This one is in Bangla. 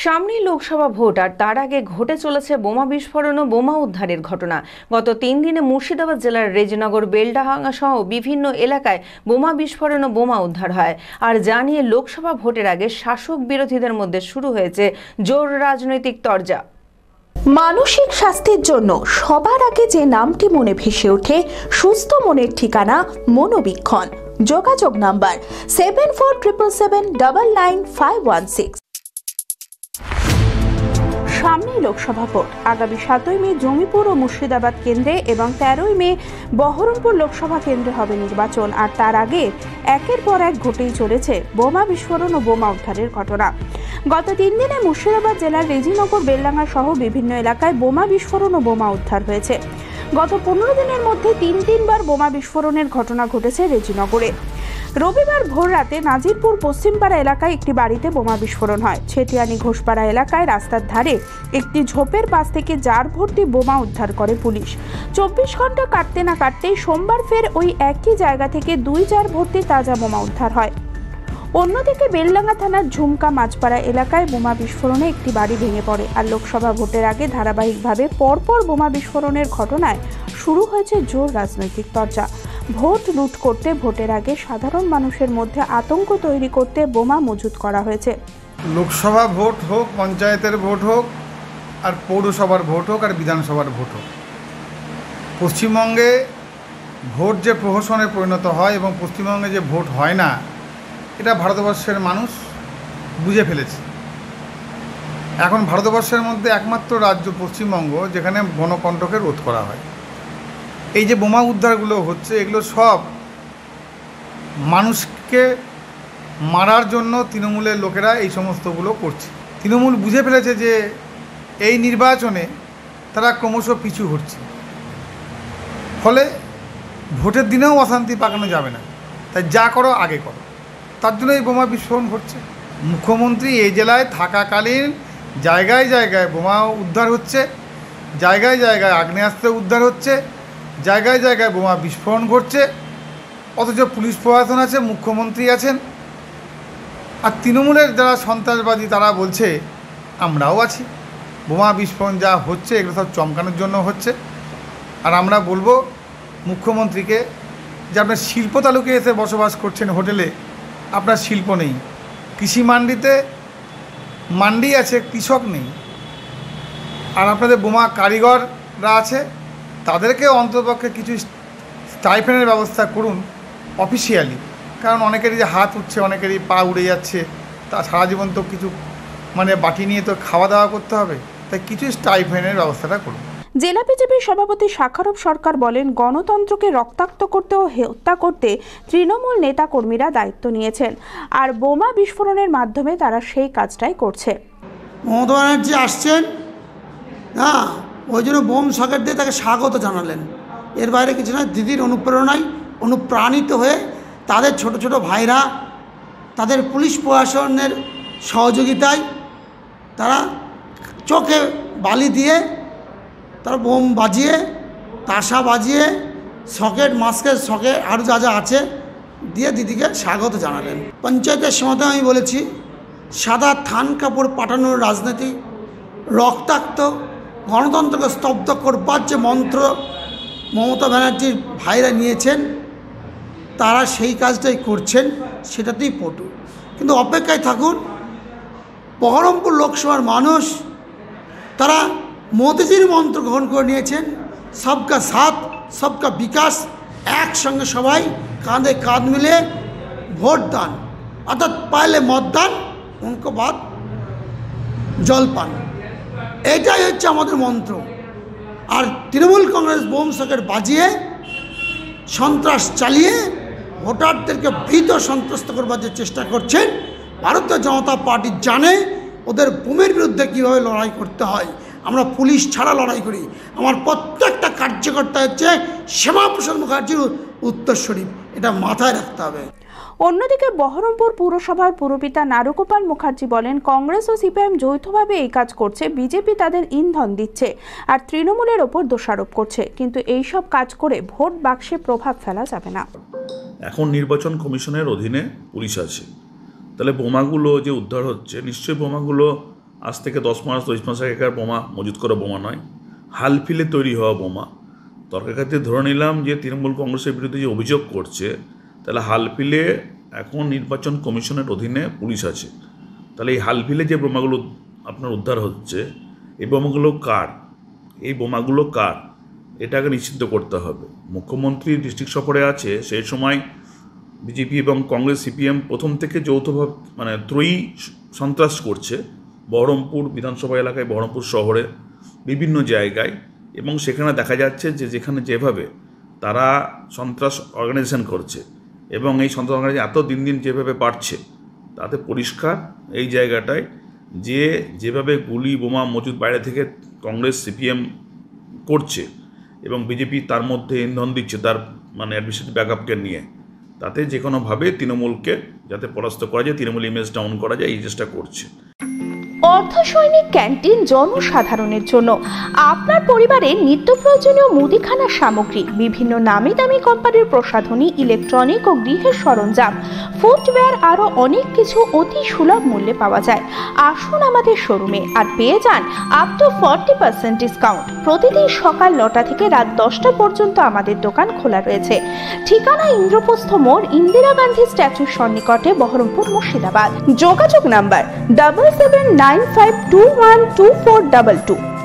সামনেই লোকসভা ভোট আর তার আগে ঘটে চলেছে বোমা বিস্ফোরণ ও বোমা উদ্ধারের ঘটনা। গত 3 দিনে মুর্শিদাবাদ জেলার রেজিনগর, বেলডাঙ্গা সহ বিভিন্ন এলাকায় বোমা বিস্ফোরণ ও বোমা উদ্ধার হয়। আর জানিয়ে লোকসভা ভোটের আগে শাসক বিরোধীদের মধ্যে শুরু হয়েছে জোর রাজনৈতিক তরজা। মানসিক স্বাস্থ্যের জন্য সবার আগে যে নামটি মনে ভেসে ওঠে, সুস্থ মনের ঠিকানা মনোবীক্ষণ। যোগাযোগ নাম্বার 7477799516। সামনেই লোকসভা ভোট। আগামী 7ই মে জঙ্গিপুর ও মুর্শিদাবাদ কেন্দ্রে এবং 13ই মে বহরমপুর লোকসভা কেন্দ্রে হবে নির্বাচন। আর তার আগে একের পর এক ঘটেই চলেছে বোমা বিস্ফোরণ ও বোমা উদ্ধারের ঘটনা। গত 3 দিনে মুর্শিদাবাদ জেলার রেজিনগর, বেলডাঙ্গা সহ বিভিন্ন এলাকায় বোমা বিস্ফোরণ ও বোমা উদ্ধার হয়েছে। গত 15 দিনের মধ্যে তিনবার বোমা বিস্ফোরণের ঘটনা ঘটেছে রেজিনগরে। রবিবার ভোর রাতে নাজিরপুর পশ্চিমপাড়া এলাকায় একটি বাড়িতে বোমা বিস্ফোরণ হয়। ছেটিয়ানি ঘোষপাড়া এলাকায় রাস্তার ধারে একটি ঝোপের পাশ থেকে জার ভর্তি বোমা উদ্ধার করে পুলিশ। 24 ঘন্টা কাটতে না কাটতেই সোমবার ফের ওই একই জায়গা থেকে 2 জার ভর্তি তাজা বোমা উদ্ধার হয়। অন্যদিকে বেলডাঙ্গা থানার ঝুমকা মাঝপাড়া এলাকায় বোমা বিস্ফোরণে একটি বাড়ি ভেঙে পড়ে। আর লোকসভা ভোটের আগে ধারাবাহিকভাবে পরপর বোমা বিস্ফোরণের ঘটনায় শুরু হয়েছে জোর রাজনৈতিক চর্চা। ভোট লুট করতে, ভোটের আগে সাধারণ মানুষের মধ্যে আতঙ্ক তৈরি করতে বোমা মজুত করা হয়েছে। লোকসভা ভোট হোক, পঞ্চায়েতের ভোট হোক, আর পৌরসভার ভোট হোক, আর বিধানসভার ভোট হোক, পশ্চিমবঙ্গে ভোট যে প্রহসনে পরিণত হয় এবং পশ্চিমবঙ্গে যে ভোট হয় না, এটা ভারতবর্ষের মানুষ বুঝে ফেলেছে। এখন ভারতবর্ষের মধ্যে একমাত্র রাজ্য পশ্চিমবঙ্গ যেখানে গণকণ্টকে রোধ করা হয়। এই যে বোমা উদ্ধারগুলো হচ্ছে, এগুলো সব মানুষকে মারার জন্য তৃণমূলের লোকেরা এই সমস্তগুলো করছে। তৃণমূল বুঝে ফেলেছে যে এই নির্বাচনে তারা ক্রমশ পিছু হচ্ছে, ফলে ভোটের দিনেও অশান্তি পাকানো যাবে না, তাই যা করো আগে করো, তার জন্য এই বোমা বিস্ফোরণ ঘটছে। মুখ্যমন্ত্রী এই জেলায় থাকাকালীন জায়গায় জায়গায় বোমা উদ্ধার হচ্ছে, জায়গায় জায়গায় আগ্নেয়াস্ত্র উদ্ধার হচ্ছে, জায়গায় জায়গায় বোমা বিস্ফোরণ ঘটছে, অথচ পুলিশ প্রশাসন আছে, মুখ্যমন্ত্রী আছেন, আর তৃণমূলের যারা সন্ত্রাসবাদী তারা বলছে আমরাও আছি। বোমা বিস্ফোরণ যা হচ্ছে এগুলো সব চমকানোর জন্য হচ্ছে। আর আমরা বলবো মুখ্যমন্ত্রীকে যে আপনার শিল্প তালুকে এসে বসবাস করছেন হোটেলে, আপনার শিল্প নেই, কৃষি মান্ডিতে মান্ডি আছে, কৃষক নেই, আর আপনাদের বোমা কারিগররা আছে, তাদেরকে অন্ততপক্ষে কিছু স্টাইপেন্ডের ব্যবস্থা করুন অফিসিয়ালি। কারণ অনেকেরই যে হাত উঠছে, অনেকেরই পা উড়ে যাচ্ছে, তা সারা জীবন তো কিছু বাটি নিয়ে তো খাওয়া দাওয়া করতে হবে, তাই কিছু স্টাইপেন্ডের ব্যবস্থাটা করুন। জেলা বিজেপির সভাপতি শাখারব সরকার বলেন, গণতন্ত্রকে রক্তাক্ত করতে ও হত্যা করতে তৃণমূল নেতা কর্মীরা দায়িত্ব নিয়েছেন, আর বোমা বিস্ফোরণের মাধ্যমে তারা সেই কাজটাই করছে। মমতা ব্যানার্জি আসছেন, হ্যাঁ, ওই জন্য বোম সকেট দিয়ে তাকে স্বাগত জানালেন। এর বাইরে কিছু নয়। দিদির অনুপ্রেরণায় অনুপ্রাণিত হয়ে তাদের ছোট ছোট ভাইরা, তাদের পুলিশ প্রশাসনের সহযোগিতায় তারা চোখে বালি দিয়ে, তারা বোম বাজিয়ে, তাসা বাজিয়ে, সকেট, মাস্কের সকেট, আরও যা যা আছে দিয়ে দিদিকে স্বাগত জানালেন। পঞ্চায়েতের সমাধান আমি বলেছি, সাদা থান কাপড় পাঠানোর রাজনীতি, রক্তাক্ত গণতন্ত্রকে স্তব্ধ করবার যে মন্ত্র মমতা ব্যানার্জির ভাইরা নিয়েছেন, তারা সেই কাজটাই করছেন, সেটাতেই পটু। কিন্তু অপেক্ষায় থাকুন, বহরমপুর লোকসভার মানুষ তারা মোদিজির মন্ত্র গ্রহণ করে নিয়েছেন, সবকা সাথ সবকা বিকাশ, একসঙ্গে সবাই কাঁধে কাঁধ মিলে ভোট দান, অর্থাৎ পাইলে মতদান, উনকো বাদ জলপান, এটাই হচ্ছে আমাদের মন্ত্র। আর তৃণমূল কংগ্রেস বোম সকেট বাজিয়ে, সন্ত্রাস চালিয়ে ভোটারদেরকে ভীত সন্ত্রস্ত করবার যে চেষ্টা করছেন, ভারতীয় জনতা পার্টি জানে ওদের বোমের বিরুদ্ধে কীভাবে লড়াই করতে হয়। আমরা পুলিশ ছাড়া লড়াই করি। আমার প্রত্যেকটা কার্যকর্তা হচ্ছে শ্যামাপ্রসাদ মুখার্জির উত্তরসূরি, এটা মাথায় রাখতে হবে। অন্যদিকে বহরমপুর পুরসভার পুরপিতা নারুগোপাল মুখার্জি বলেন, কংগ্রেস ও সিপিএম যৌথভাবে এই কাজ করছে, বিজেপি তাদের ইন্ধন দিচ্ছে আর তৃণমূলের ওপর দোষারোপ করছে, কিন্তু এই সব কাজ করে ভোট বাক্সে প্রভাব ফেলা যাবে না। এখন নির্বাচন কমিশনের অধীনে পুলিশ আছে, তাহলে বোমাগুলো যে উদ্ধার হচ্ছে, নিশ্চয়ই বোমাগুলো আজ থেকে 10 মাস 20 মাস আগেকার বোমা, মজুত করা বোমা নয়, হালফিলে তৈরি হওয়া বোমা। তর্কাকারদের ধরে নিলাম যে তৃণমূল কংগ্রেসের বিরুদ্ধে যে অভিযোগ করছে, তাহলে হালফিলে এখন নির্বাচন কমিশনের অধীনে পুলিশ আছে। তাহলে এই হালফিলে যে বোমাগুলো আপনার উদ্ধার হচ্ছে, এই বোমাগুলো কার? এটাকে নিশ্চিত করতে হবে। মুখ্যমন্ত্রী ডিস্ট্রিক্ট সফরে আছে, সেই সময় বিজেপি এবং কংগ্রেস সিপিএম প্রথম থেকে যৌথভাবে ত্রয়ী সন্ত্রাস করছে বহরমপুর বিধানসভা এলাকায়, বহরমপুর শহরে বিভিন্ন জায়গায়, এবং সেখানে দেখা যাচ্ছে যে যেখানে যেভাবে তারা সন্ত্রাস অর্গানাইজেশন করছে এবং এই সন্ত্রাস অর্গানাইজেশন এত দিন দিন যেভাবে বাড়ছে, তাতে পরিষ্কার এই জায়গাটায় যেভাবে গুলি বোমা মজুদ বাইরে থেকে কংগ্রেস সিপিএম করছে এবং বিজেপি তার মধ্যে ইন্ধন দিচ্ছে তার অ্যাডমিনিস্ট্রেটিভ ব্যাকআপকে নিয়ে, তাতে যে কোনোভাবে তৃণমূলকে যাতে পরাস্ত করা যায়, তৃণমূল ইমেজ ডাউন করা যায়, এই চেষ্টা করছে। অর্ধসৈনিক ক্যান্টিন জনসাধারণের জন্য আপনার পরিবারের নিত্য প্রয়োজনীয় মুদিখানা সামগ্রী, বিভিন্ন নামি দামি কোম্পানির প্রসাধনী, ইলেকট্রনিক ও গৃহের সরঞ্জাম, ফুটওয়্যার, আরো অনেক কিছু অতি সুলভ মূল্যে পাওয়া যায়। আসুন আমাদের শোরুমে আর পেয়ে যান আপ টু 40% ডিসকাউন্ট। প্রতিদিন সকাল 9টা থেকে রাত 10টা পর্যন্ত আমাদের দোকান খোলা রয়েছে। ঠিকানা ইন্দ্রপ্রস্থ মোড়, ইন্দিরা গান্ধী স্ট্যাচুর সন্নিকটে, বহরমপুর, মুর্শিদাবাদ। যোগাযোগ নাম্বার 7795212422।